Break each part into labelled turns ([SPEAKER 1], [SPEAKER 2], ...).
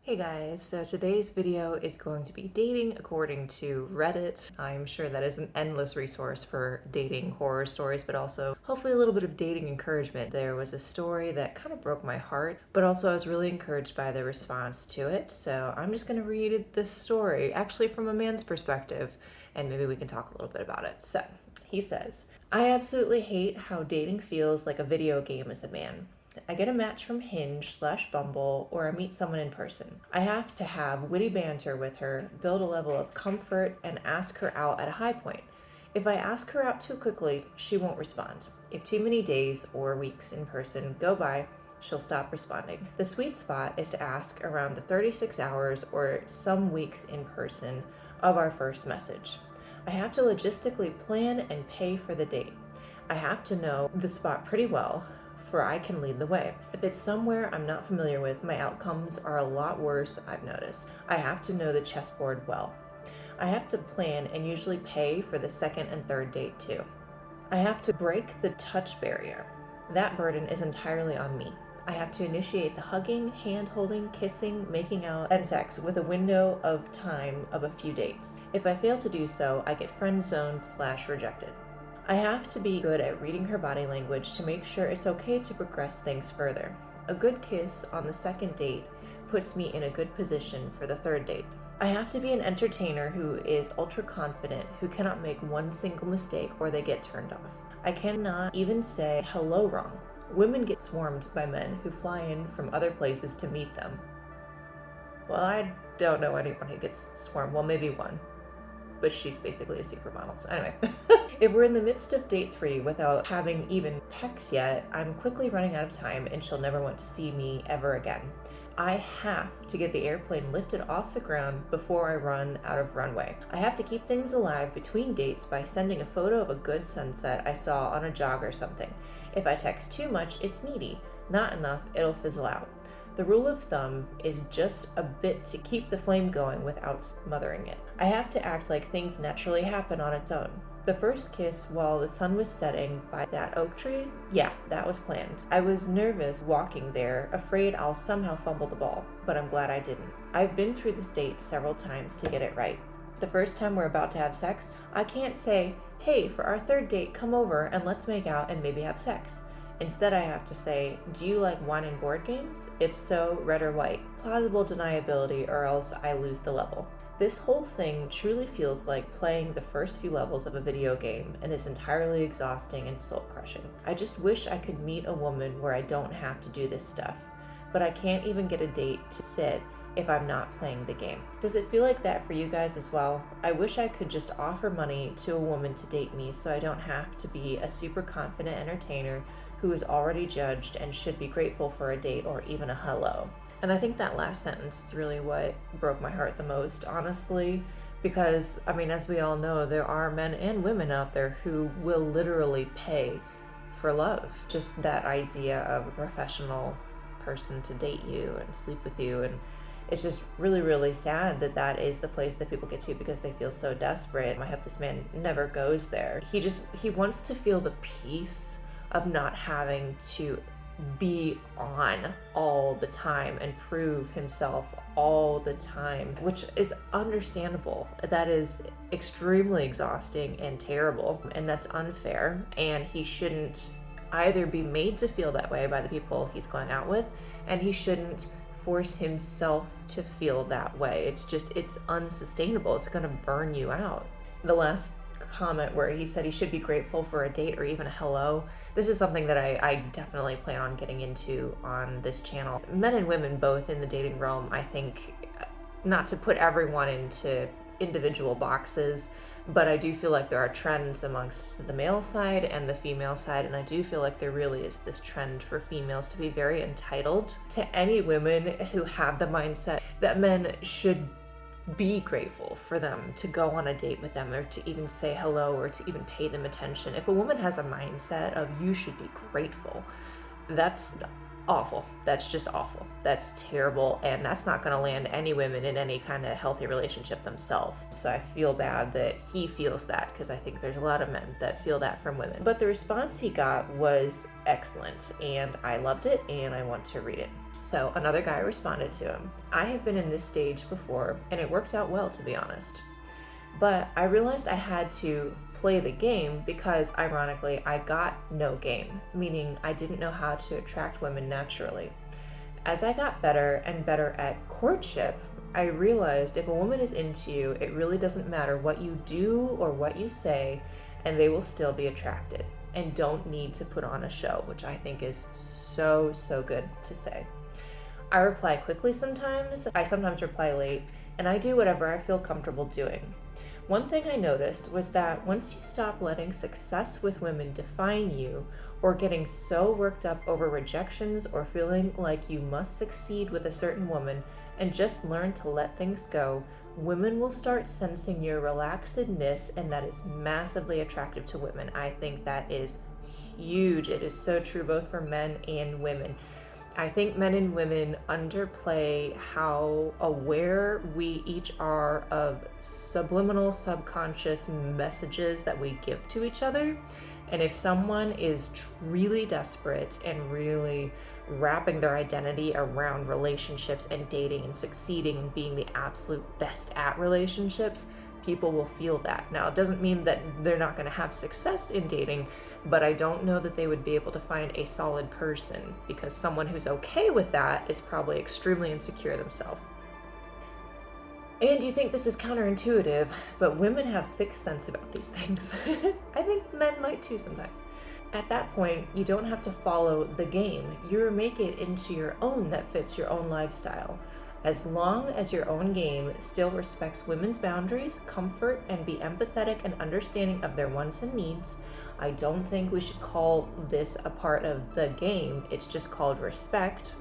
[SPEAKER 1] Hey guys, so today's video is going to be dating according to Reddit. I'm sure that is an endless resource for dating horror stories, but also hopefully a little bit of dating encouragement. There was a story that kind of broke my heart, but also I was really encouraged by the response to it. So I'm just going to read this story, actually from a man's perspective, and maybe we can talk a little bit about it. So he says, I absolutely hate how dating feels like a video game as a man. I get a match from Hinge/Bumble, or I meet someone in person. I have to have witty banter with her, build a level of comfort, and ask her out at a high point. If I ask her out too quickly, she won't respond. If too many days or weeks in person go by, she'll stop responding. The sweet spot is to ask around the 36 hours or some weeks in person of our first message. I have to logistically plan and pay for the date. I have to know the spot pretty well, for I can lead the way. If it's somewhere I'm not familiar with, my outcomes are a lot worse, I've noticed. I have to know the chessboard well. I have to plan and usually pay for the second and third date too. I have to break the touch barrier. That burden is entirely on me. I have to initiate the hugging, hand-holding, kissing, making out, and sex with a window of time of a few dates. If I fail to do so, I get friend-zoned/rejected. I have to be good at reading her body language to make sure it's okay to progress things further. A good kiss on the second date puts me in a good position for the third date. I have to be an entertainer who is ultra confident, who cannot make one single mistake or they get turned off. I cannot even say hello wrong. Women get swarmed by men who fly in from other places to meet them. Well, I don't know anyone who gets swarmed. Well, maybe one. But she's basically a supermodel. So anyway, if we're in the midst of date 3 without having even pecked yet, I'm quickly running out of time and she'll never want to see me ever again. I have to get the airplane lifted off the ground before I run out of runway. I have to keep things alive between dates by sending a photo of a good sunset I saw on a jog or something. If I text too much, it's needy. Not enough, it'll fizzle out. The rule of thumb is just a bit to keep the flame going without smothering it. I have to act like things naturally happen on its own. The first kiss while the sun was setting by that oak tree? Yeah, that was planned. I was nervous walking there, afraid I'll somehow fumble the ball, but I'm glad I didn't. I've been through this date several times to get it right. The first time we're about to have sex, I can't say, hey, for our third date, come over and let's make out and maybe have sex. Instead, I have to say, do you like wine and board games? If so, red or white? Plausible deniability, or else I lose the level. This whole thing truly feels like playing the first few levels of a video game and is entirely exhausting and soul-crushing. I just wish I could meet a woman where I don't have to do this stuff, but I can't even get a date to sit if I'm not playing the game. Does it feel like that for you guys as well? I wish I could just offer money to a woman to date me so I don't have to be a super confident entertainer who is already judged and should be grateful for a date or even a hello. And I think that last sentence is really what broke my heart the most, honestly, because, I mean, as we all know, there are men and women out there who will literally pay for love. Just that idea of a professional person to date you and sleep with you, and it's just really, really sad that that is the place that people get to because they feel so desperate. I hope this man never goes there. He wants to feel the peace of not having to be on all the time and prove himself all the time, which is understandable. That is extremely exhausting and terrible, and that's unfair, and he shouldn't either be made to feel that way by the people he's going out with, and he shouldn't force himself to feel that way. It's unsustainable. It's gonna burn you out. The last comment where he said he should be grateful for a date or even a hello. This is something that I definitely plan on getting into on this channel. Men and women both in the dating realm, I think, not to put everyone into individual boxes, but I do feel like there are trends amongst the male side and the female side, and I do feel like there really is this trend for females to be very entitled to any women who have the mindset that men should be grateful for them to go on a date with them or to even say hello or to even pay them attention. If a woman has a mindset of you should be grateful, that's awful. That's just awful. That's terrible, and that's not going to land any women in any kind of healthy relationship themselves. So I feel bad that he feels that, because I think there's a lot of men that feel that from women. But the response he got was excellent, and I loved it, and I want to read it. So another guy responded to him. I have been in this stage before, and it worked out well, to be honest. But I realized I had to play the game because, ironically, I got no game, meaning I didn't know how to attract women naturally. As I got better and better at courtship, I realized if a woman is into you, it really doesn't matter what you do or what you say, and they will still be attracted and don't need to put on a show, which I think is so good to say. I reply quickly sometimes, I sometimes reply late, and I do whatever I feel comfortable doing. One thing I noticed was that once you stop letting success with women define you, or getting so worked up over rejections or feeling like you must succeed with a certain woman, and just learn to let things go, women will start sensing your relaxedness, and that is massively attractive to women. I think that is huge. It is so true both for men and women. I think men and women underplay how aware we each are of subliminal, subconscious messages that we give to each other. And if someone is really desperate and really wrapping their identity around relationships and dating and succeeding and being the absolute best at relationships, people will feel that. Now, it doesn't mean that they're not going to have success in dating, but I don't know that they would be able to find a solid person, because someone who's okay with that is probably extremely insecure themselves. And you think this is counterintuitive, but women have sixth sense about these things. I think men might too sometimes. At that point, you don't have to follow the game. You make it into your own that fits your own lifestyle. As long as your own game still respects women's boundaries, comfort, and be empathetic and understanding of their wants and needs, I don't think we should call this a part of the game. It's just called respect.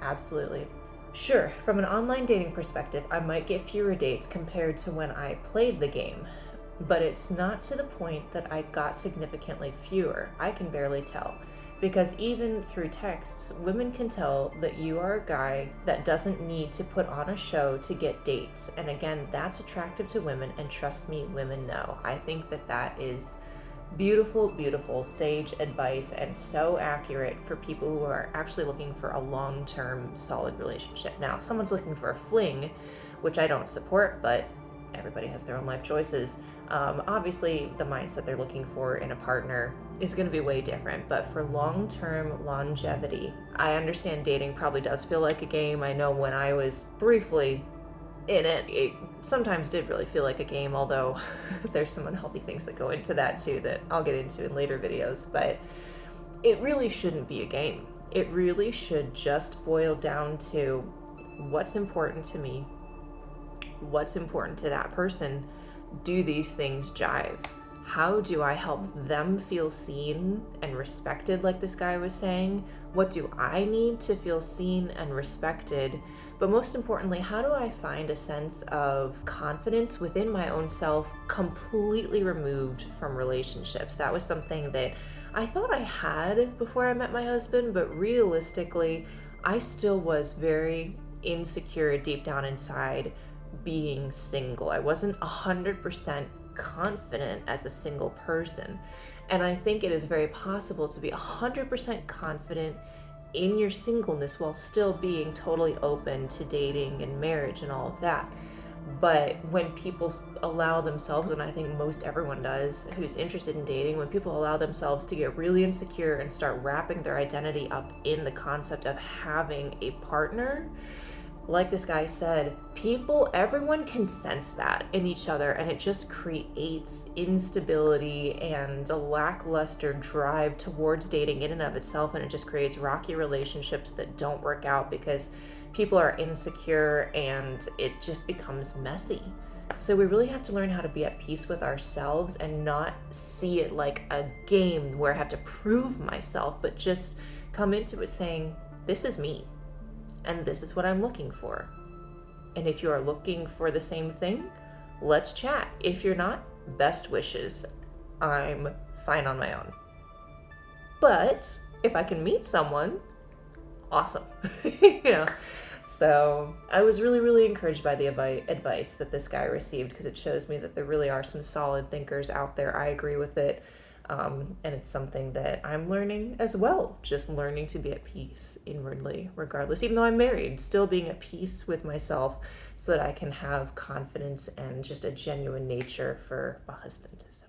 [SPEAKER 1] Absolutely. Sure, from an online dating perspective, I might get fewer dates compared to when I played the game, but it's not to the point that I got significantly fewer. I can barely tell. Because even through texts, women can tell that you are a guy that doesn't need to put on a show to get dates. And again, that's attractive to women, and trust me, women know. I think that that is beautiful, sage advice, and so accurate for people who are actually looking for a long-term, solid relationship. Now, if someone's looking for a fling, which I don't support, but everybody has their own life choices, obviously the mindset they're looking for in a partner is going to be way different. But for long-term longevity, I understand dating probably does feel like a game. I know when I was briefly in it, it sometimes did really feel like a game, although there's some unhealthy things that go into that too that I'll get into in later videos. But it really shouldn't be a game. It really should just boil down to what's important to me, what's important to that person. Do these things jive? How do I help them feel seen and respected, like this guy was saying? What do I need to feel seen and respected? But most importantly, how do I find a sense of confidence within my own self, completely removed from relationships? That was something that I thought I had before I met my husband, but realistically, I still was very insecure deep down inside being single. I wasn't 100% confident as a single person. And I think it is very possible to be 100% confident in your singleness while still being totally open to dating and marriage and all of that. But when people allow themselves, and I think most everyone does who's interested in dating, when people allow themselves to get really insecure and start wrapping their identity up in the concept of having a partner, like this guy said, everyone can sense that in each other, and it just creates instability and a lackluster drive towards dating in and of itself, and it just creates rocky relationships that don't work out because people are insecure, and it just becomes messy. So we really have to learn how to be at peace with ourselves and not see it like a game where I have to prove myself, but just come into it saying, this is me. And this is what I'm looking for. And if you are looking for the same thing, let's chat. If you're not, best wishes. I'm fine on my own. But if I can meet someone awesome. You know, so I was really, really encouraged by the advice that this guy received, because it shows me that there really are some solid thinkers out there. I agree with it. And it's something that I'm learning as well, just learning to be at peace inwardly, regardless, even though I'm married, still being at peace with myself so that I can have confidence and just a genuine nature for a husband. So